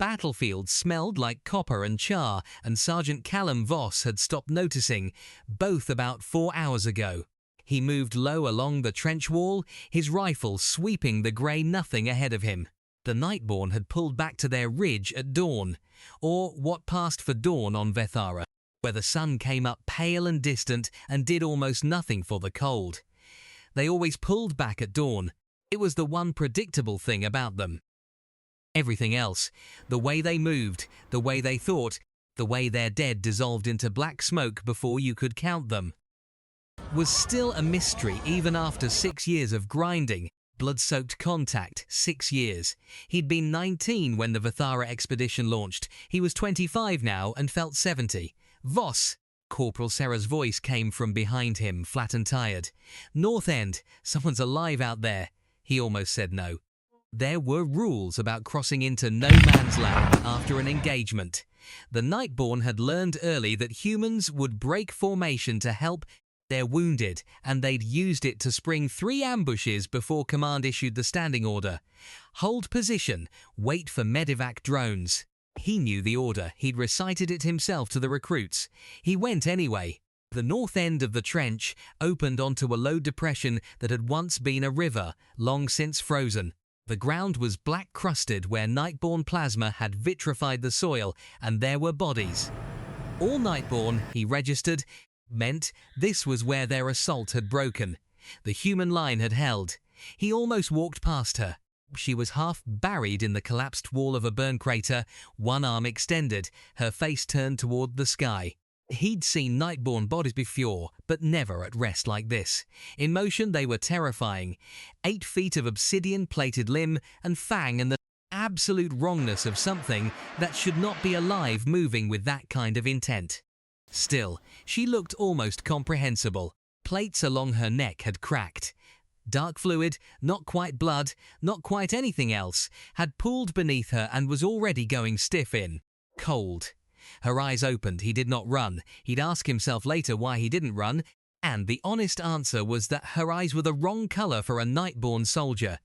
battlefield smelled like copper and char, and Sergeant Callum Voss had stopped noticing, both about 4 hours ago. He moved low along the trench wall, his rifle sweeping the grey nothing ahead of him. The Nightborn had pulled back to their ridge at dawn, or what passed for dawn on Vethara, where the sun came up pale and distant and did almost nothing for the cold. They always pulled back at dawn. It was the one predictable thing about them. Everything else, the way they moved, the way they thought, the way their dead dissolved into black smoke before you could count them, was still a mystery even after 6 years of grinding, blood-soaked contact. 6 years. He'd been 19 when the Vethara expedition launched. He was 25 now and felt 70. Voss! Corporal Serra's voice came from behind him, flat and tired. North End, someone's alive out there. He almost said no. There were rules about crossing into no man's land after an engagement. The Nightborn had learned early that humans would break formation to help their wounded, and they'd used it to spring 3 ambushes before command issued the standing order. Hold position, wait for medevac drones. He knew the order. He'd recited it himself to the recruits. He went anyway. The north end of the trench opened onto a low depression that had once been a river, long since frozen. The ground was black-crusted where Nightborn plasma had vitrified the soil, and there were bodies. All Nightborn, he registered, meant this was where their assault had broken. The human line had held. He almost walked past her. She was half buried in the collapsed wall of a burn crater, one arm extended, her face turned toward the sky. He'd seen Nightborn bodies before, but never at rest like this. In motion they were terrifying. 8 feet of obsidian-plated limb and fang, and the absolute wrongness of something that should not be alive moving with that kind of intent. Still, she looked almost comprehensible. Plates along her neck had cracked. Dark fluid, not quite blood, not quite anything else, had pooled beneath her and was already going stiff in. Cold. Her eyes opened. He did not run. He'd ask himself later why he didn't run, and the honest answer was that her eyes were the wrong color for a Nightborn soldier.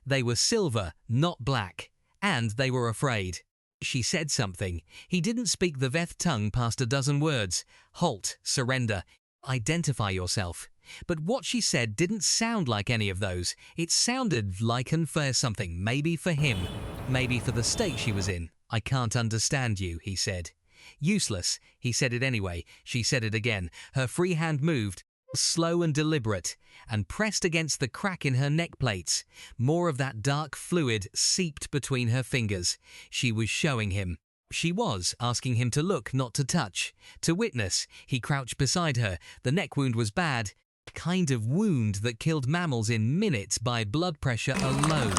They were silver, not black, and they were afraid. She said something. He didn't speak the Veth tongue past a dozen words. Halt, surrender, identify yourself. But what she said didn't sound like any of those. It sounded like and for something, maybe for him, maybe for the state she was in. I can't understand you, he said. Useless. He said it anyway. She said it again. Her free hand moved, slow and deliberate, and pressed against the crack in her neck plates. More of that dark fluid seeped between her fingers. She was showing him. She was asking him to look, not to touch, to witness. He crouched beside her. The neck wound was bad. Kind of wound that killed mammals in minutes by blood pressure alone.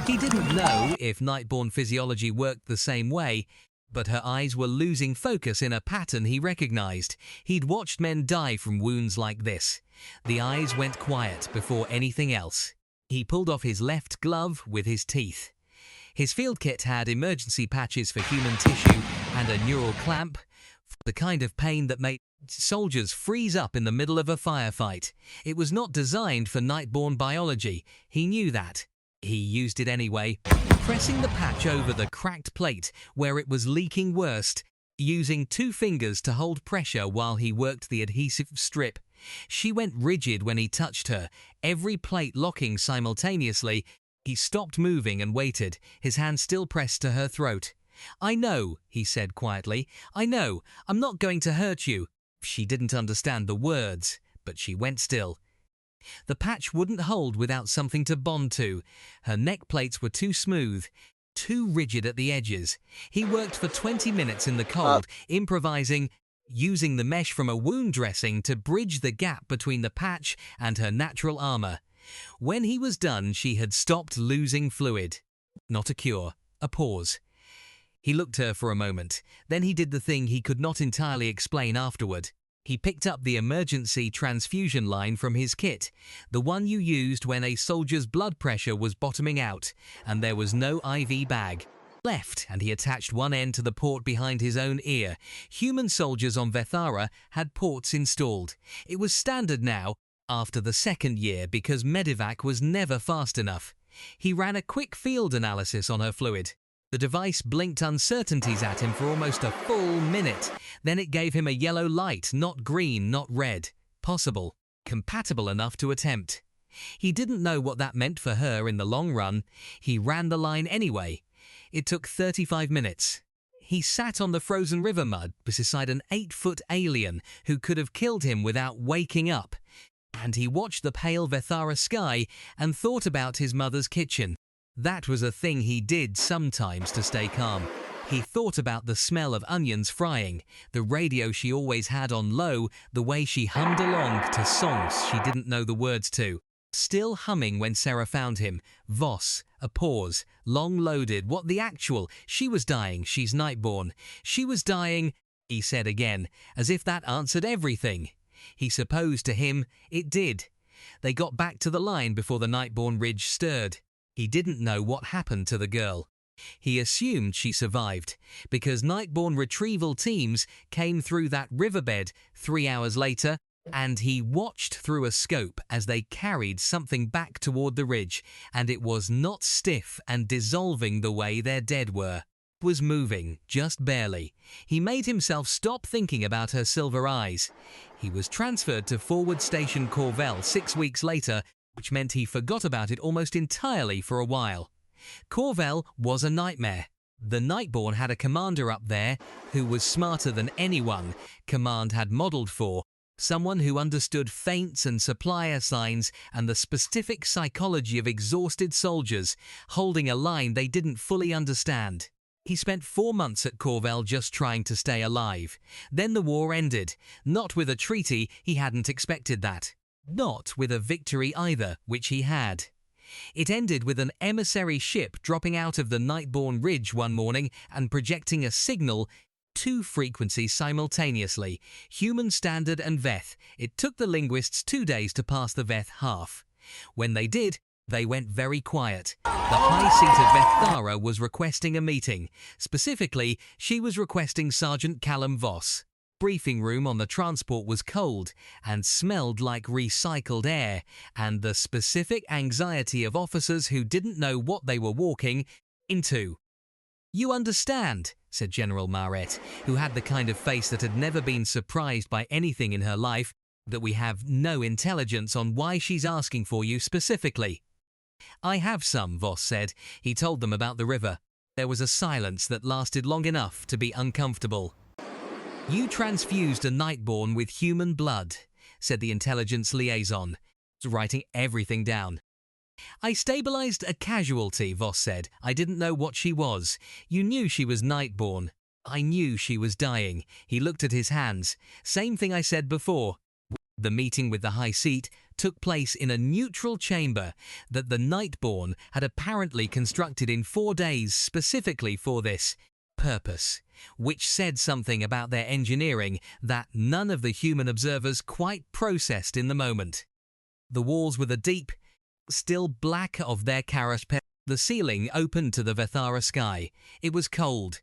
He didn't know if Nightborn physiology worked the same way, but her eyes were losing focus in a pattern he recognized. He'd watched men die from wounds like this. The eyes went quiet before anything else. He pulled off his left glove with his teeth. His field kit had emergency patches for human tissue and a neural clamp, the kind of pain that made soldiers freeze up in the middle of a firefight. It was not designed for Nightborn biology. He knew that. He used it anyway, pressing the patch over the cracked plate where it was leaking worst, using 2 fingers to hold pressure while he worked the adhesive strip. She went rigid when he touched her, every plate locking simultaneously. He stopped moving and waited, his hand still pressed to her throat. I know, he said quietly. I know. I'm not going to hurt you. She didn't understand the words, but she went still. The patch wouldn't hold without something to bond to. Her neck plates were too smooth, too rigid at the edges. He worked for 20 minutes in the cold, improvising, using the mesh from a wound dressing to bridge the gap between the patch and her natural armor. When he was done, she had stopped losing fluid. Not a cure, a pause. He looked at her for a moment. Then he did the thing he could not entirely explain afterward. He picked up the emergency transfusion line from his kit, the one you used when a soldier's blood pressure was bottoming out, and there was no IV bag left, and he attached one end to the port behind his own ear. Human soldiers on Vethara had ports installed. It was standard now, after the 2nd year, because medevac was never fast enough. He ran a quick field analysis on her fluid. The device blinked uncertainties at him for almost a full minute. Then it gave him a yellow light, not green, not red. Possible. Compatible enough to attempt. He didn't know what that meant for her in the long run. He ran the line anyway. It took 35 minutes. He sat on the frozen river mud beside an 8-foot alien who could have killed him without waking up. And he watched the pale Vethara sky and thought about his mother's kitchen. That was a thing he did sometimes to stay calm. He thought about the smell of onions frying, the radio she always had on low, the way she hummed along to songs she didn't know the words to. Still humming when Sarah found him. Voss, a pause, long loaded, what the actual, she was dying, she's Nightborn. She was dying, he said again, as if that answered everything. He supposed to him, it did. They got back to the line before the Nightborn ridge stirred. He didn't know what happened to the girl. He assumed she survived, because Nightborn retrieval teams came through that riverbed 3 hours later, and he watched through a scope as they carried something back toward the ridge, and it was not stiff and dissolving the way their dead were. It was moving, just barely. He made himself stop thinking about her silver eyes. He was transferred to Forward Station Corvell 6 weeks later, which meant he forgot about it almost entirely for a while. Corvell was a nightmare. The Nightborn had a commander up there who was smarter than anyone Command had modelled for. Someone who understood feints and supplier signs and the specific psychology of exhausted soldiers, holding a line they didn't fully understand. He spent 4 months at Corvell just trying to stay alive. Then the war ended. Not with a treaty, he hadn't expected that. Not with a victory either, which he had. It ended with an emissary ship dropping out of the Nightborn Ridge one morning and projecting a signal, 2 frequencies simultaneously, Human Standard and Veth. It took the linguists 2 days to pass the Veth half. When they did, they went very quiet. The High Seat of Vethara was requesting a meeting. Specifically, she was requesting Sergeant Callum Voss. Briefing room on the transport was cold and smelled like recycled air, and the specific anxiety of officers who didn't know what they were walking into. "You understand," said General Maret, who had the kind of face that had never been surprised by anything in her life, "that we have no intelligence on why she's asking for you specifically." "I have some," Voss said. He told them about the river. There was a silence that lasted long enough to be uncomfortable. "You transfused a Nightborn with human blood," said the intelligence liaison, writing everything down. "I stabilized a casualty," Voss said. "I didn't know what she was. You knew she was Nightborn. I knew she was dying." He looked at his hands. "Same thing I said before." The meeting with the High Seat took place in a neutral chamber that the Nightborn had apparently constructed in 4 days specifically for this purpose, which said something about their engineering that none of the human observers quite processed in the moment. The walls were the deep, still black of their carapace. The ceiling opened to the Vethara sky. It was cold.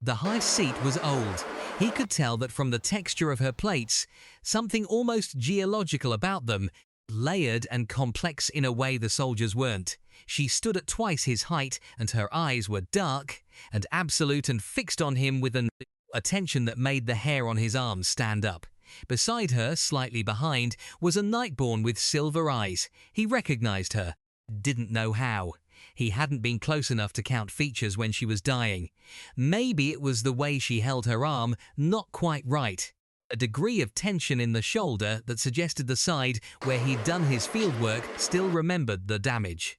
The High Seat was old. He could tell that from the texture of her plates, something almost geological about them, layered and complex in a way the soldiers weren't. She stood at twice his height, and her eyes were dark and absolute and fixed on him with an attention that made the hair on his arms stand up. Beside her, slightly behind, was a Nightborn with silver eyes. He recognized her. Didn't know how. He hadn't been close enough to count features when she was dying. Maybe it was the way she held her arm, not quite right. A degree of tension in the shoulder that suggested the side where he'd done his fieldwork still remembered the damage.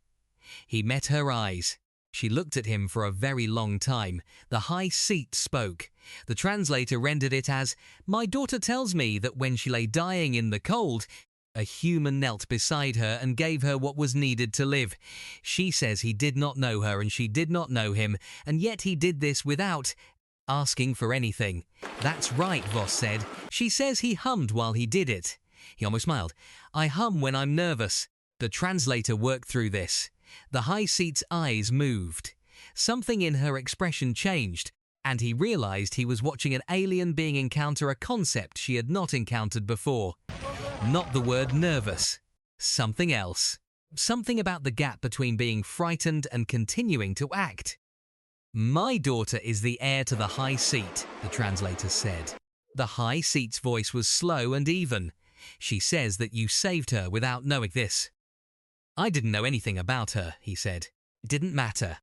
He met her eyes. She looked at him for a very long time. The High Seat spoke. The translator rendered it as, "My daughter tells me that when she lay dying in the cold, a human knelt beside her and gave her what was needed to live. She says he did not know her and she did not know him, and yet he did this without asking for anything." "That's right," Voss said. "She says he hummed while he did it." He almost smiled. "I hum when I'm nervous." The translator worked through this. The High Seat's eyes moved. Something in her expression changed, and he realized he was watching an alien being encounter a concept she had not encountered before. Not the word nervous. Something else. Something about the gap between being frightened and continuing to act. My daughter is the heir to the high seat, the translator said. The high seat's voice was slow and even. She says that you saved her without knowing this. I didn't know anything about her, he said. It didn't matter.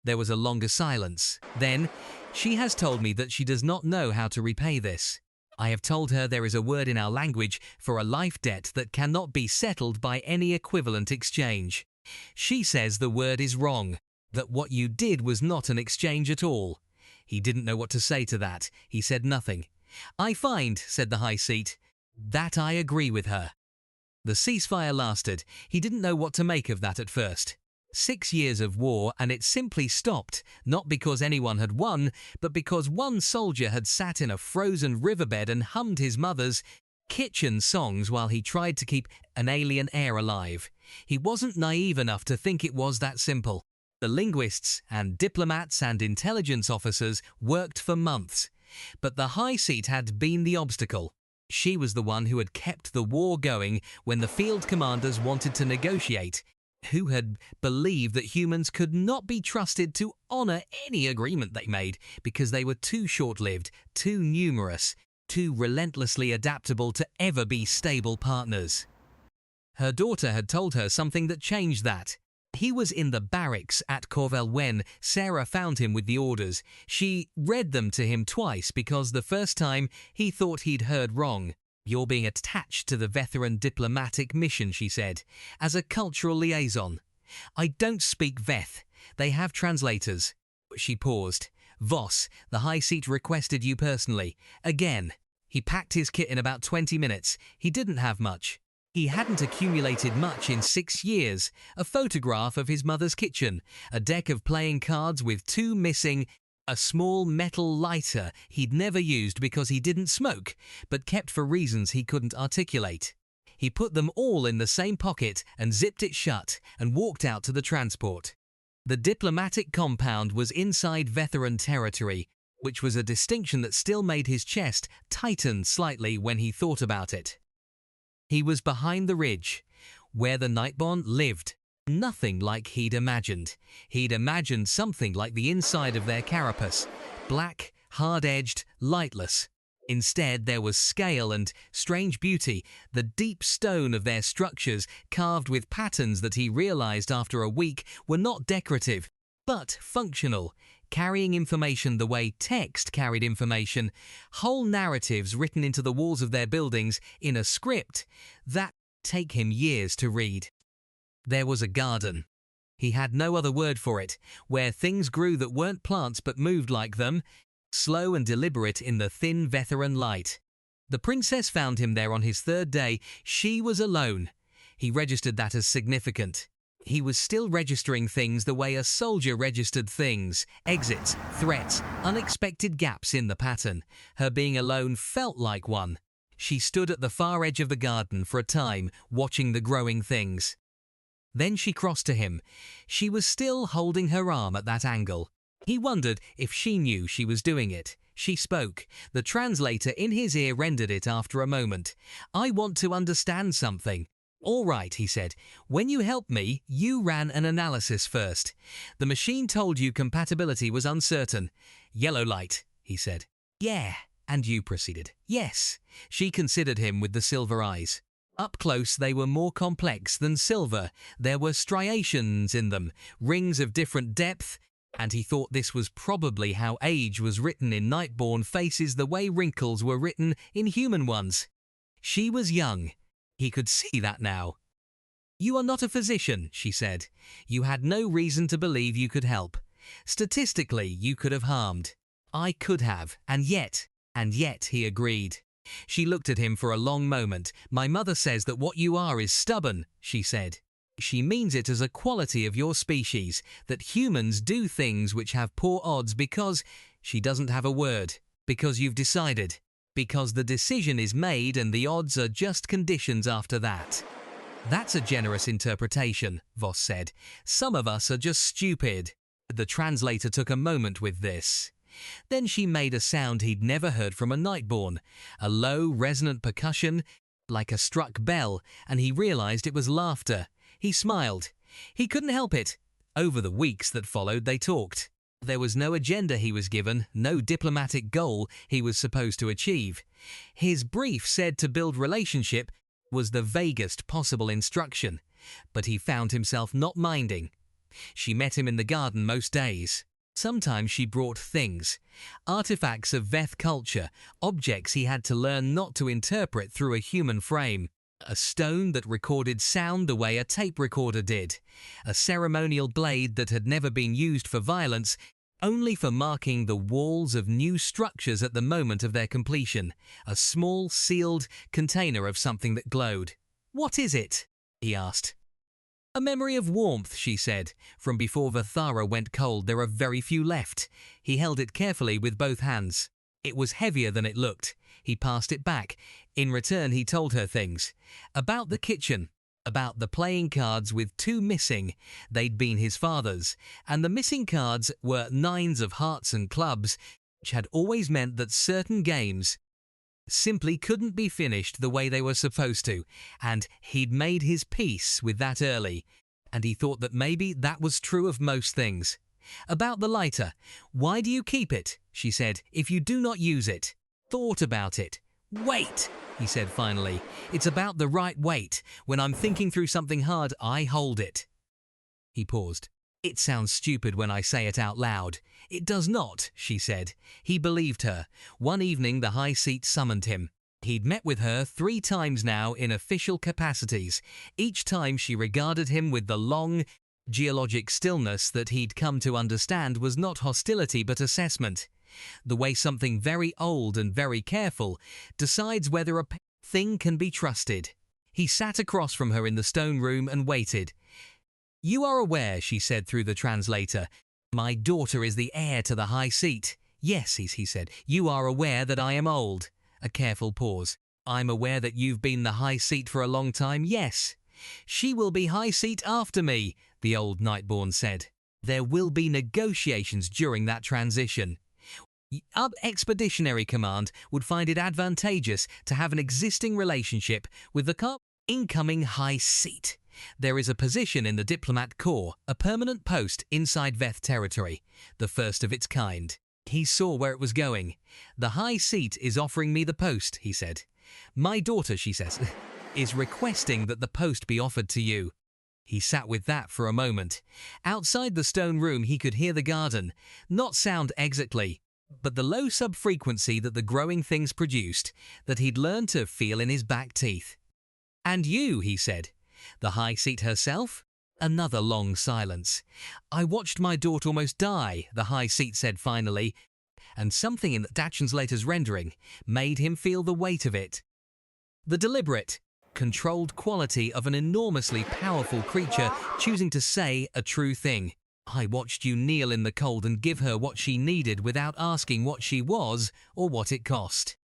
There was a longer silence. Then, she has told me that she does not know how to repay this. I have told her there is a word in our language for a life debt that cannot be settled by any equivalent exchange. She says the word is wrong, that what you did was not an exchange at all. He didn't know what to say to that. He said nothing. I find, said the high seat, that I agree with her. The ceasefire lasted. He didn't know what to make of that at first. 6 years of war, and it simply stopped, not because anyone had won, but because one soldier had sat in a frozen riverbed and hummed his mother's kitchen songs while he tried to keep an alien heir alive. He wasn't naive enough to think it was that simple. The linguists and diplomats and intelligence officers worked for months, but the high seat had been the obstacle. She was the one who had kept the war going when the field commanders wanted to negotiate, who had believed that humans could not be trusted to honor any agreement they made because they were too short-lived, too numerous, too relentlessly adaptable to ever be stable partners. Her daughter had told her something that changed that. He was in the barracks at Corvel when Sarah found him with the orders. She read them to him twice because the first time he thought he'd heard wrong. You're being attached to the veteran diplomatic mission, she said, as a cultural liaison. I don't speak Veth. They have translators. She paused. Voss, the high seat requested you personally. Again. He packed his kit in about 20 minutes. He didn't have much. He hadn't accumulated much in 6 years. A photograph of his mother's kitchen, a deck of playing cards with 2 missing, a small metal lighter he'd never used because he didn't smoke, but kept for reasons he couldn't articulate. He put them all in the same pocket and zipped it shut and walked out to the transport. The diplomatic compound was inside veteran territory, which was a distinction that still made his chest tighten slightly when he thought about it. He was behind the ridge, where the Nightborn lived. Nothing like he'd imagined. He'd imagined something like the inside of their carapace, black, hard-edged, lightless. Instead, there was scale and strange beauty, the deep stone of their structures carved with patterns that he realized after a week were not decorative, but functional, carrying information the way text carried information, whole narratives written into the walls of their buildings in a script that take him years to read. There was a garden. He had no other word for it, where things grew that weren't plants but moved like them, slow and deliberate in the thin veteran light. The princess found him there on his 3rd day. She was alone. He registered that as significant. He was still registering things the way a soldier registered things, exits, threats, unexpected gaps in the pattern. Her being alone felt like one. She stood at the far edge of the garden for a time, watching the growing things. Then she crossed to him. She was still holding her arm at that angle. He wondered if she knew she was doing it. She spoke. The translator in his ear rendered it after a moment. I want to understand something. All right, he said. When you helped me, you ran an analysis first. The machine told you compatibility was uncertain. Yellow light, he said. Yeah. And you proceeded. Yes. She considered him with the silver eyes. Up close, they were more complex than silver. There were striations in them, rings of different depth, and he thought this was probably how age was written in Nightborn faces the way wrinkles were written in human ones. She was young. He could see that now. You are not a physician, she said. You had no reason to believe you could help. Statistically, you could have harmed. I could have, and yet, he agreed. She looked at him for a long moment. My mother says that what you are is stubborn, she said. She means it as a quality of your species, that humans do things which have poor odds because, she doesn't have a word, because you've decided, because the decision is made and the odds are just conditions after that. That's a generous interpretation, Voss said. Some of us are just stupid. The translator took a moment with this. Then she made a sound he'd never heard from a Nightborn, a low, resonant percussion, like a struck bell, and he realized it was laughter. He smiled. He couldn't help it. Over the weeks that followed, they talked. There was no agenda he was given, no diplomatic goal he was supposed to achieve. His brief said to build relationship was the vaguest possible instruction, but he found himself not minding. She met him in the garden most days. Sometimes she brought things, artifacts of Veth culture, objects he had to learn not to interpret through a human frame. A stone that recorded sound the way a tape recorder did. A ceremonial blade that had never been used for violence, only for marking the walls of new structures at the moment of their completion. A small, sealed container of something that glowed. "What is it?" he asked. "A memory of warmth," she said. "From before Vathara went cold, there are very few left." He held it carefully with both hands. It was heavier than it looked. He passed it back. In return, he told her things. About the kitchen. About the playing cards with two missing. They'd been his father's. And the missing cards were nines of hearts and clubs, which had always meant that certain games simply couldn't be finished the way they were supposed to. And he'd made his peace with that early. And he thought that maybe that was true of most things. About the lighter. "Why do you keep it?" she said, "if you do not use it?" Thought about it. "Wait," he said finally. "It's about the right weight. When I'm thinking through something hard, I hold it." He paused. "It sounds stupid when I say it out loud." "It does not," she said. He believed her. One evening the high seat summoned him. He'd met with her 3 times now in official capacities. Each time she regarded him with the long, geologic stillness that he'd come to understand was not hostility but assessment. The way something very old and very careful decides whether a thing can be trusted. He sat across from her in the stone room and waited. "You are aware," she said through the translator, "my daughter is the heir to the high seat." "Yes," he said, "you are aware that I am old." A careful pause. "I'm aware that you've been the high seat for a long time." "Yes." "She will be high seat after me," the old Nightborn said. "There will be negotiations during that transition. Expeditionary Command would find it advantageous to have an existing relationship with the incoming high seat. There is a position in the Diplomat Corps, a permanent post inside Veth territory, the first of its kind." He saw where it was going. "The high seat is offering me the post," he said. "My daughter," she says, "is requesting that the post be offered to you." He sat with that for a moment. Outside the stone room he could hear the garden, not sound exactly, but the low sub-frequency that the growing things produced, that he'd learned to feel in his back teeth. "And you," he said. "The high seat herself?" Another long silence. "I watched my daughter almost die," the high seat said finally, and something in that translator's rendering made him feel the weight of it. The deliberate, controlled quality of an enormously powerful creature choosing to say a true thing. "I watched you kneel in the cold and give her what she needed without asking what she was or what it cost.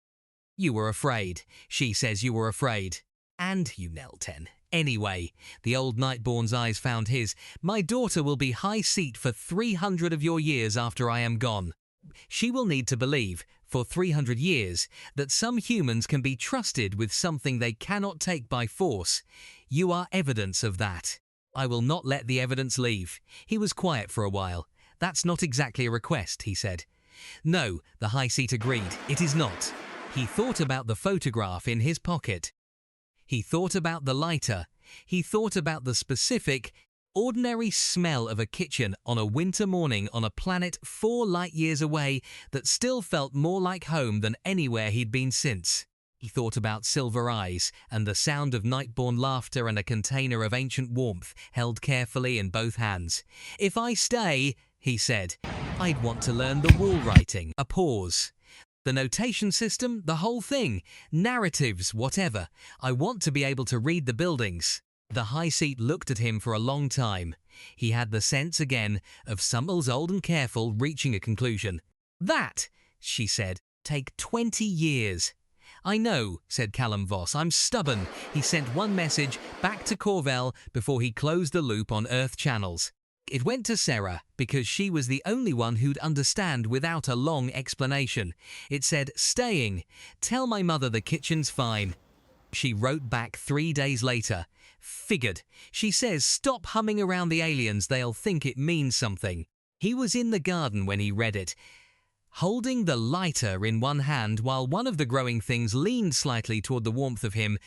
You were afraid. She says you were afraid. And you knelt 10. Anyway," the old Nightborn's eyes found his, "my daughter will be high seat for 300 of your years after I am gone. She will need to believe, for 300 years, that some humans can be trusted with something they cannot take by force. You are evidence of that. I will not let the evidence leave." He was quiet for a while. "That's not exactly a request," he said. "No," the high seat agreed, "it is not." He thought about the photograph in his pocket. He thought about the lighter. He thought about the specific, ordinary smell of a kitchen on a winter morning on a planet 4 light-years away that still felt more like home than anywhere he'd been since. He thought about silver eyes and the sound of Nightborn laughter and a container of ancient warmth held carefully in both hands. "If I stay," he said, "I'd want to learn the wall writing." A pause. "The notation system, the whole thing, narratives, whatever. I want to be able to read the buildings." The high seat looked at him for a long time. He had the sense again of Summel's old and careful reaching a conclusion. "That," she said, "take 20 years. "I know," said Callum Voss. "I'm stubborn." He sent one message back to Corvell before he closed the loop on Earth channels. It went to Sarah because she was the only one who'd understand without a long explanation. It said, "Staying. Tell my mother the kitchen's fine." She wrote back 3 days later. "Figured. She says stop humming around the aliens, they'll think it means something." He was in the garden when he read it, holding the lighter in one hand while one of the growing things leaned slightly toward the warmth of him,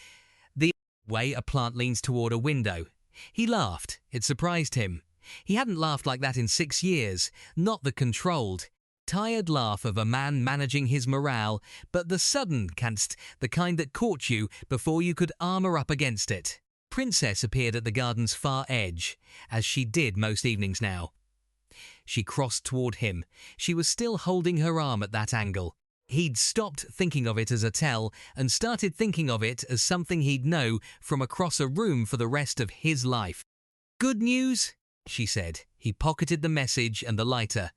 the way a plant leans toward a window. He laughed. It surprised him. He hadn't laughed like that in 6 years, not the controlled, tired laugh of a man managing his morale, but the sudden the kind that caught you before you could armor up against it. Princess appeared at the garden's far edge, as she did most evenings now. She crossed toward him. She was still holding her arm at that angle. He'd stopped thinking of it as a tell and started thinking of it as something he'd know from across a room for the rest of his life. "Good news?" she said. He pocketed the message and the lighter.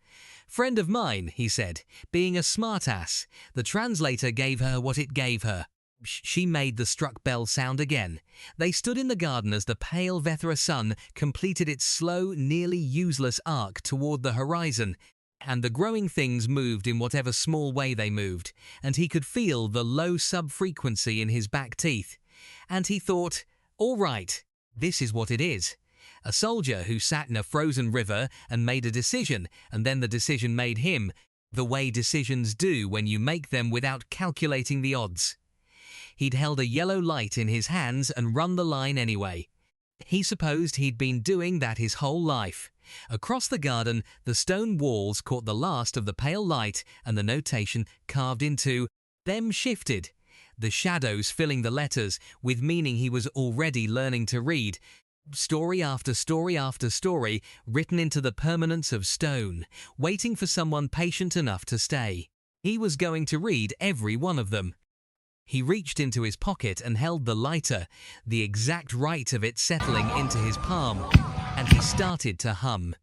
"Friend of mine," he said, being a smartass. The translator gave her what it gave her. She made the struck bell sound again. They stood in the garden as the pale Vethra sun completed its slow, nearly useless arc toward the horizon, and the growing things moved in whatever small way they moved, and he could feel the low sub-frequency in his back teeth. And he thought, all right, this is what it is. A soldier who sat in a frozen river and made a decision, and then the decision made him, the way decisions do when you make them without calculating the odds. He'd held a yellow light in his hands and run the line anyway. He supposed he'd been doing that his whole life. Across the garden, the stone walls caught the last of the pale light, and the notation carved into them shifted, the shadows filling the letters with meaning he was already learning to read. Story after story after story, written into the permanence of stone, waiting for someone patient enough to stay. He was going to read every one of them. He reached into his pocket and held the lighter, the exact right of it settling into his palm, and he started to hum.